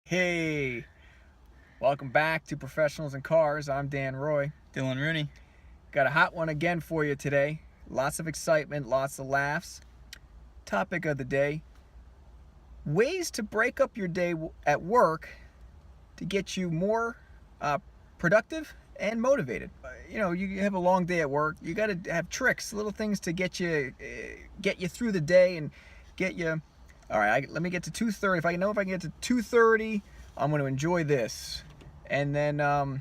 Hey, welcome back to Professionals in Cars. I'm Dan Roy. Dylan Rooney. Got a hot one again for you today. Lots of excitement, lots of laughs. Topic of the day: ways to break up your day at work to get you more productive and motivated. You have a long day at work. You got to have tricks, little things to get you through the day and get you. All right, let me get to 2:30. If I can get to 2:30, I'm going to enjoy this. And then, I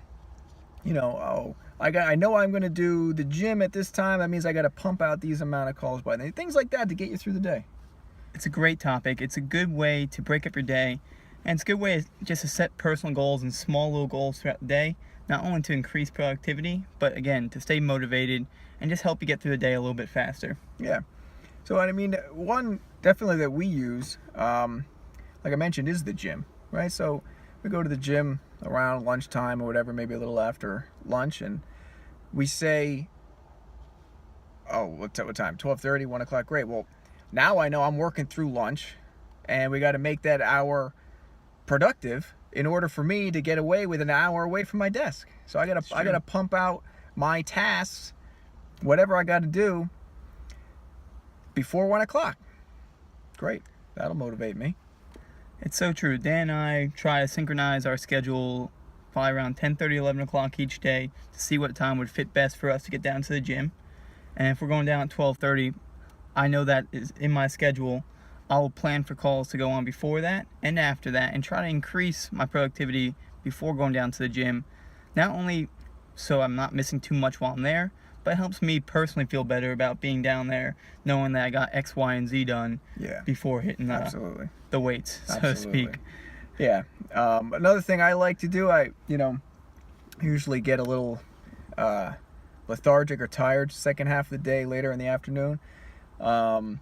know I'm going to do the gym at this time. That means I got to pump out these amount of calls by then. Things like that to get you through the day. It's a great topic. It's a good way to break up your day, and it's a good way just to set personal goals and small little goals throughout the day, not only to increase productivity, but again, to stay motivated and just help you get through the day a little bit faster. Yeah. So, one definitely that we use, like I mentioned, is the gym, right? So we go to the gym around lunchtime or whatever, maybe a little after lunch, and we say, what time? 12:30, 1 o'clock, great. Well, now I know I'm working through lunch, and we got to make that hour productive in order for me to get away with an hour away from my desk. So I gotta pump out my tasks, whatever I got to do, before 1 o'clock. Great. That'll motivate me. It's so true. Dan and I try to synchronize our schedule probably around 10:30, 11 o'clock each day to see what time would fit best for us to get down to the gym. And if we're going down at 12:30, I know that is in my schedule. I'll plan for calls to go on before that and after that and try to increase my productivity before going down to the gym. Not only so I'm not missing too much while I'm there, but it helps me personally feel better about being down there, knowing that I got X, Y, and Z done before hitting the weights, so to speak. Yeah. Another thing I like to do, I usually get a little lethargic or tired second half of the day, later in the afternoon. I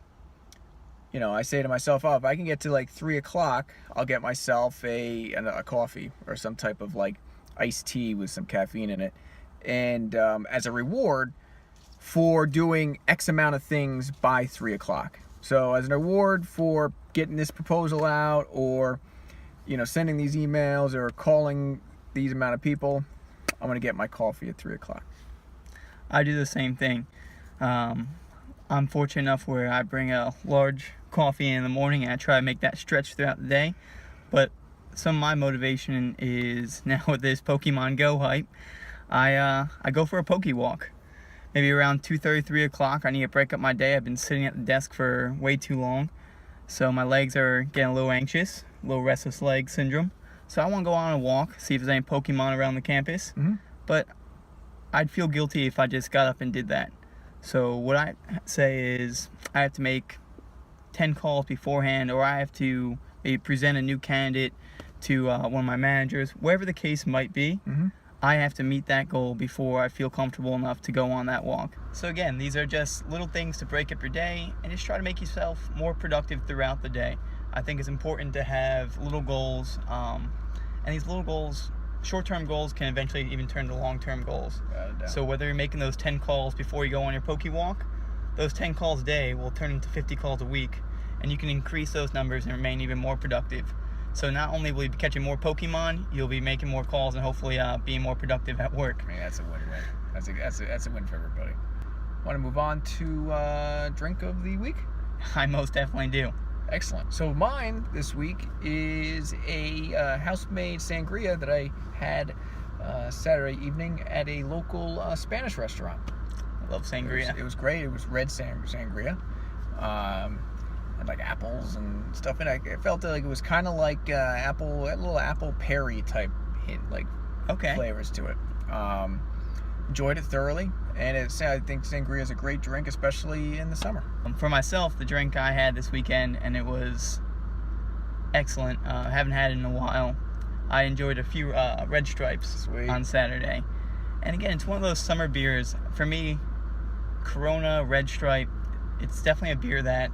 say to myself, if I can get to like 3 o'clock, I'll get myself a coffee or some type of like iced tea with some caffeine in it. And as a reward for doing X amount of things by 3 o'clock. So as an reward for getting this proposal out, or sending these emails, or calling these amount of people, I'm going to get my coffee at 3 o'clock. I do the same thing. I'm fortunate enough where I bring a large coffee in the morning and I try to make that stretch throughout the day. But some of my motivation is now with this Pokemon Go hype. I go for a Poke Walk. Maybe around 2:30, 3 o'clock. I need to break up my day. I've been sitting at the desk for way too long, so my legs are getting a little anxious, a little restless leg syndrome. So I want to go on a walk, see if there's any Pokemon around the campus. Mm-hmm. But I'd feel guilty if I just got up and did that. So what I say is I have to make 10 calls beforehand, or I have to maybe present a new candidate to one of my managers, wherever the case might be. Mm-hmm. I have to meet that goal before I feel comfortable enough to go on that walk. So again, these are just little things to break up your day and just try to make yourself more productive throughout the day. I think it's important to have little goals, and these little goals, short-term goals, can eventually even turn to long-term goals. So whether you're making those 10 calls before you go on your Poke Walk, those 10 calls a day will turn into 50 calls a week, and you can increase those numbers and remain even more productive. So not only will you be catching more Pokemon, you'll be making more calls and hopefully being more productive at work. I mean, that's a win-win. That's a win for everybody. Want to move on to drink of the week? I most definitely do. Excellent. So mine this week is a house-made sangria that I had Saturday evening at a local Spanish restaurant. I love sangria. It was great. It was red sangria. And like apples and stuff, and I felt like it was kind of like a little apple perry type hint, like flavors to it. Enjoyed it thoroughly, and I think sangria is a great drink, especially in the summer. For myself, the drink I had this weekend, and it was excellent. Haven't had it in a while. I enjoyed a few Red Stripes on Saturday, and again, it's one of those summer beers. For me, Corona, Red Stripe, it's definitely a beer that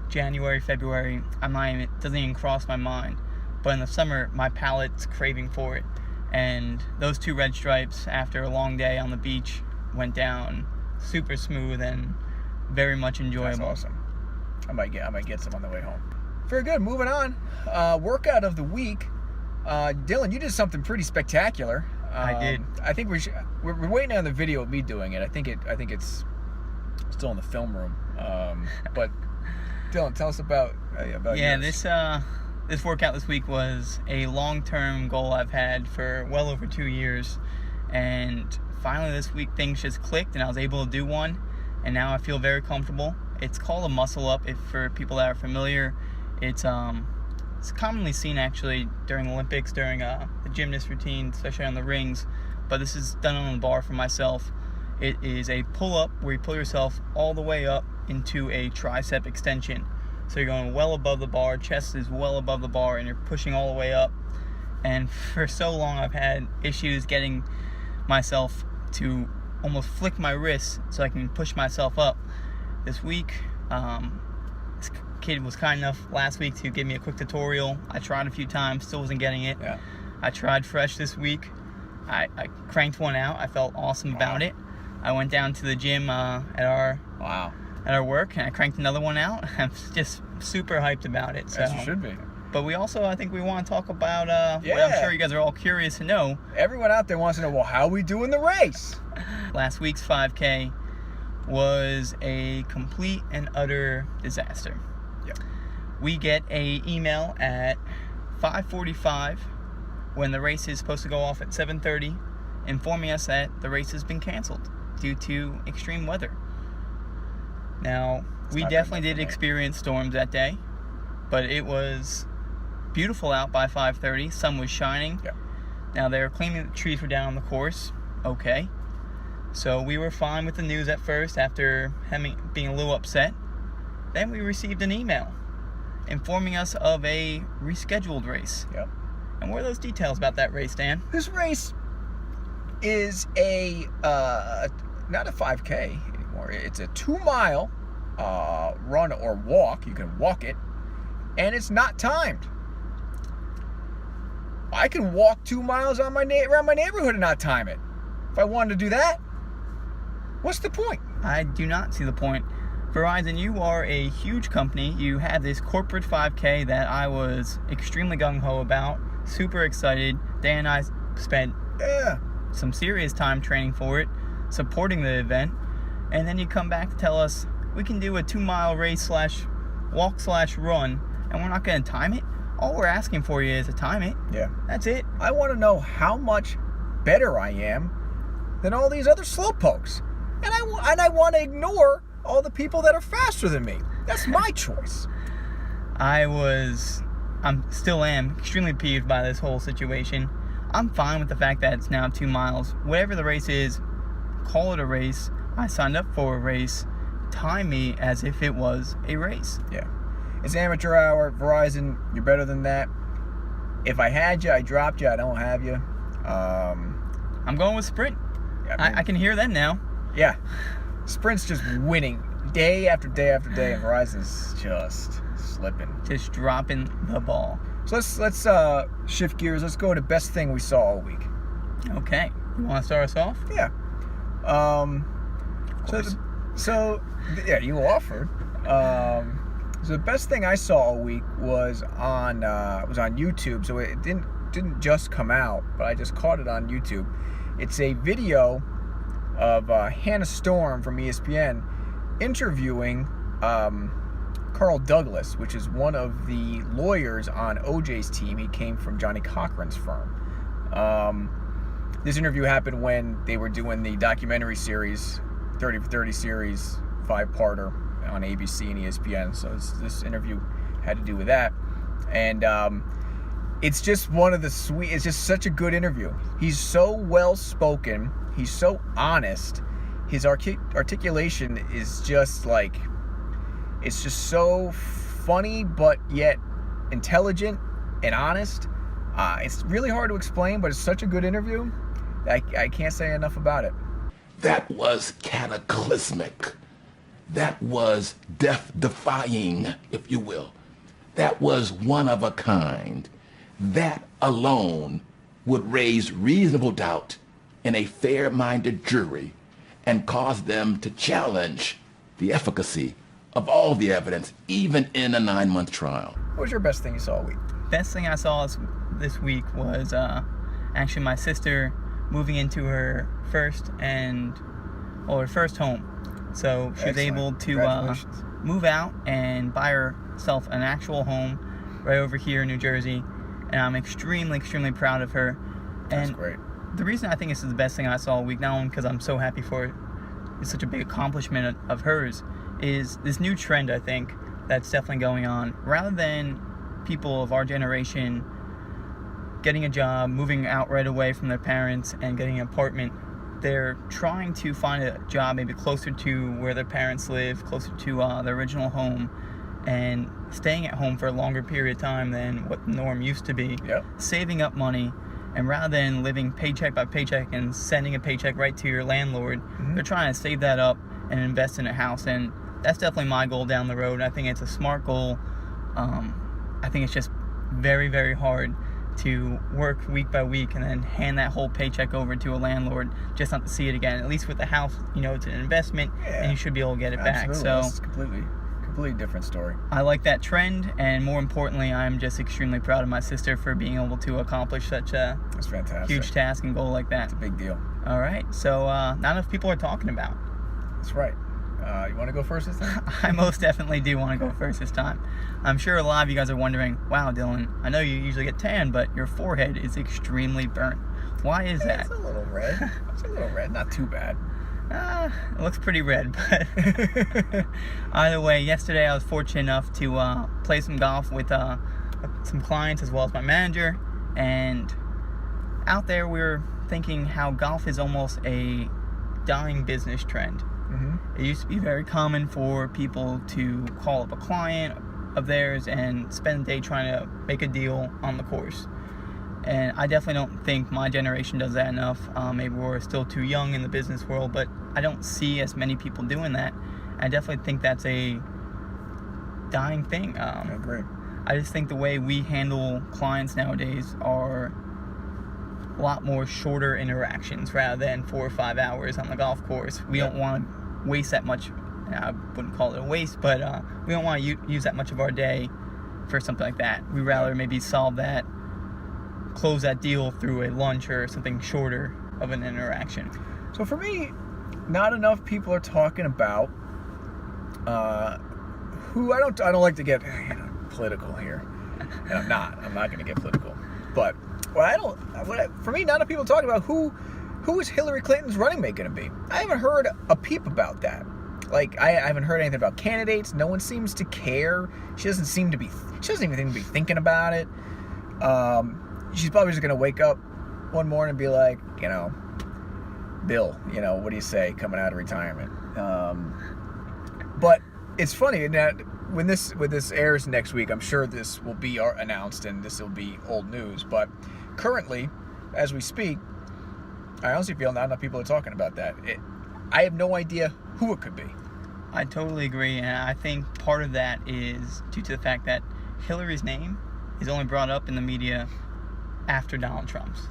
January, February, it doesn't even cross my mind. But in the summer, my palate's craving for it. And those two Red Stripes, after a long day on the beach, went down super smooth and very much enjoyable. That's awesome. I might get some on the way home. Very good. Moving on. Workout of the week. Dylan, you did something pretty spectacular. I did. I think we're waiting on the video of me doing it. I think it's still in the film room. But Dylan, tell us about yours. This workout this week was a long-term goal I've had for well over 2 years, and finally this week things just clicked and I was able to do one, and now I feel very comfortable. It's called a muscle up. If for people that are familiar, it's commonly seen actually during the Olympics, during the gymnast routine, especially on the rings, but this is done on the bar for myself. It is a pull-up where you pull yourself all the way up into a tricep extension. So you're going well above the bar, chest is well above the bar, and you're pushing all the way up. And for so long I've had issues getting myself to almost flick my wrists so I can push myself up. This week, this kid was kind enough last week to give me a quick tutorial. I tried a few times, still wasn't getting it. Yeah. I tried fresh this week. I cranked one out. I felt awesome about it. I went down to the gym at our work, and I cranked another one out. I'm just super hyped about it. So. As you should be. But I think we want to talk about what I'm sure you guys are all curious to know. Everyone out there wants to know, well, how we do in the race? Last week's 5K was a complete and utter disaster. Yep. We get a email at 5:45 when the race is supposed to go off at 7:30, informing us that the race has been canceled due to extreme weather. Now, we definitely did experience storms that day, but it was beautiful out by 5:30. Sun was shining. Yep. Now, they were claiming that the trees were down on the course. Okay. So we were fine with the news at first after being a little upset. Then we received an email informing us of a rescheduled race. Yep. And what are those details about that race, Dan? This race is not a 5K anymore. It's a 2-mile run or walk. You can walk it, and it's not timed. I can walk 2 miles around my neighborhood and not time it. If I wanted to do that, what's the point? I do not see the point. Verizon, you are a huge company. You had this corporate 5K that I was extremely gung-ho about, super excited. Dan and I spent some serious time training for it, supporting the event, and then you come back to tell us we can do a 2-mile race / walk / run, and we're not going to time it? All we're asking for you is to time it. Yeah. That's it. I want to know how much better I am than all these other slowpokes. And I want to ignore all the people that are faster than me. That's my choice. I still am extremely peeved by this whole situation. I'm fine with the fact that it's now 2 miles. Whatever the race is, call it a race. I signed up for a race. Time me as if it was a race. Yeah. It's amateur hour. Verizon, you're better than that. If I had you, I dropped you. I don't have you. I'm going with Sprint. I can hear them now. Yeah. Sprint's just winning day after day after day, and Verizon's just slipping. Just dropping the ball. So let's shift gears. Let's go to best thing we saw all week. Okay. You want to start us off? Yeah. So you offered. So the best thing I saw all week was on YouTube. So it didn't just come out, but I just caught it on YouTube. It's a video of Hannah Storm from ESPN interviewing Carl Douglas, which is one of the lawyers on OJ's team. He came from Johnny Cochran's firm. This interview happened when they were doing the documentary series, 30 for 30 series, 5-parter on ABC and ESPN. So this interview had to do with that. And it's just it's just such a good interview. He's so well spoken. He's so honest. His articulation is just like, it's just so funny, but yet intelligent and honest. It's really hard to explain, but it's such a good interview. I can't say enough about it. That was cataclysmic. That was death-defying, if you will. That was one of a kind. That alone would raise reasonable doubt in a fair-minded jury and cause them to challenge the efficacy of all the evidence, even in a 9-month trial. What was your best thing you saw all week? Best thing I saw is this week was actually my sister moving into her first home. So she was Excellent. able to Congratulations. move out and buy herself an actual home right over here in New Jersey, and I'm extremely, extremely proud of her. That's And great. the reason I think this is the best thing I saw all week, not only because I'm so happy for it, it's such a big accomplishment of hers, is this new trend, I think, that's definitely going on. Rather than people of our generation getting a job, moving out right away from their parents and getting an apartment, they're trying to find a job maybe closer to where their parents live, closer to their original home, and staying at home for a longer period of time than what the norm used to be. Yep. Saving up money, and rather than living paycheck by paycheck and sending a paycheck right to your landlord, they're trying to save that up and invest in a house. And that's definitely my goal down the road. I think it's a smart goal. I think it's just very, very hard to work week by week and then hand that whole paycheck over to a landlord just not to see it again. At least with the house, it's an investment, and you should be able to get it back. Absolutely. So It's completely different story. I like that trend, and more importantly, I'm just extremely proud of my sister for being able to accomplish such a That's fantastic. huge task and goal like that. It's a big deal. All right, so not enough people are talking about. That's right. You want to go first this time? I most definitely do want to go first this time. I'm sure a lot of you guys are wondering, wow, Dylan, I know you usually get tan, but your forehead is extremely burnt. Why is that? It's a little red. It's a little red. Not too bad. It looks pretty red, but either way, yesterday I was fortunate enough to play some golf with some clients as well as my manager, and out there we were thinking how golf is almost a dying business trend. It used to be very common for people to call up a client of theirs and spend the day trying to make a deal on the course. And I definitely don't think my generation does that enough. Maybe we're still too young in the business world, but I don't see as many people doing that. I definitely think that's a dying thing. I agree. I just think the way we handle clients nowadays are a lot more shorter interactions rather than 4 or 5 hours on the golf course. We don't want to waste that much. I wouldn't call it a waste, but we don't want to use that much of our day for something like that. We rather maybe close that deal through a lunch or something shorter of an interaction. So for me, not enough people are talking about who I don't like to get political here. And I'm not going to get political. But for me, not enough people talking about who is Hillary Clinton's running mate going to be. I haven't heard a peep about that. Like, I haven't heard anything about candidates. No one seems to care. She doesn't even seem to be thinking about it. She's probably just going to wake up one morning and be like, Bill, what do you say coming out of retirement? But it's funny that when this airs next week, I'm sure this will be announced and this will be old news. But currently, as we speak, I honestly feel not enough people are talking about that. I have no idea who it could be. I totally agree, and I think part of that is due to the fact that Hillary's name is only brought up in the media after Donald Trump's.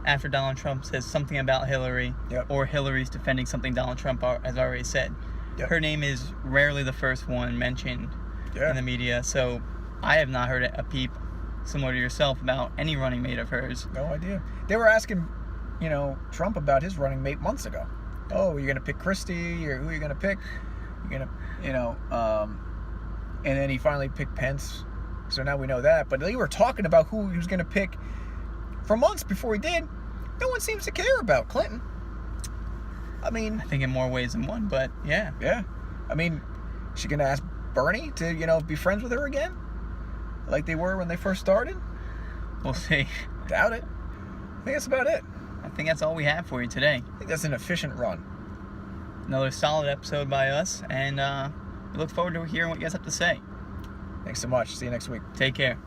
After Donald Trump says something about Hillary, or Hillary's defending something Donald Trump has already said. Her name is rarely the first one mentioned in the media, so I have not heard a peep, similar to yourself, about any running mate of hers. No idea. They were asking, Trump about his running mate months ago. Oh, you're going to pick Christie, or who are you going to pick? You're going to, and then he finally picked Pence, so now we know that. But they were talking about who he was going to pick for months before he did. No one seems to care about Clinton. I think in more ways than one, but yeah. Yeah. Is she going to ask Bernie to, be friends with her again? Like they were when they first started? We'll see. Doubt it. I think that's about it. I think that's all we have for you today. I think that's an efficient run. Another solid episode by us, and we look forward to hearing what you guys have to say. Thanks so much. See you next week. Take care.